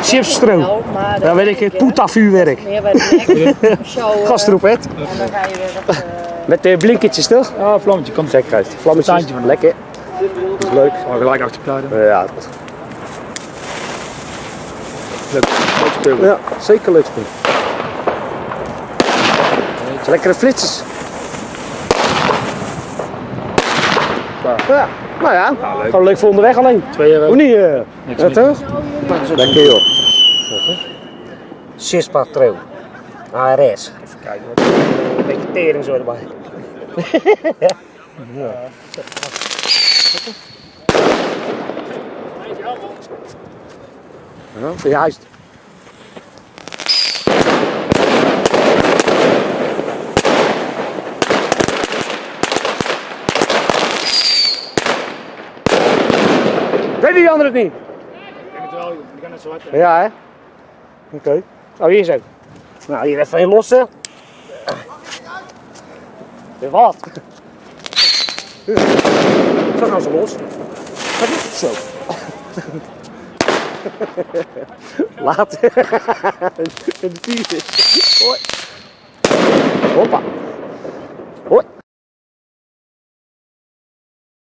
Chipsstro. Dan weet ik het Poeta-vuurwerk. Gas erop, hè? En dan ga je weer met de blinkertjes, toch? Ja, vlammetje, komt zeker uit. Vlammetjes, lekker. Dat is leuk. Maar gelijk achter elkaar. Ja, dat is leuk speel. Ja, zeker leuk speel. Lekkere flitsers. Ja, nou ja, gewoon leuk voor onderweg alleen. 2 euro. Hoe niet? Ja, toch? Lekker joh. Sispa Trail. ARS. Even kijken. Een beetje tering zo erbij. Ja. Ja, juist. Weet die andere het niet? Ik denk het wel, ik kan net zo hard. Ja, hè? Oké. Oh, hier zo. Nou, hier even een lossen. Weer wat? Zo nou zo los. Zo. Later. In de vierde. Hoi. Hoppa. Hoi.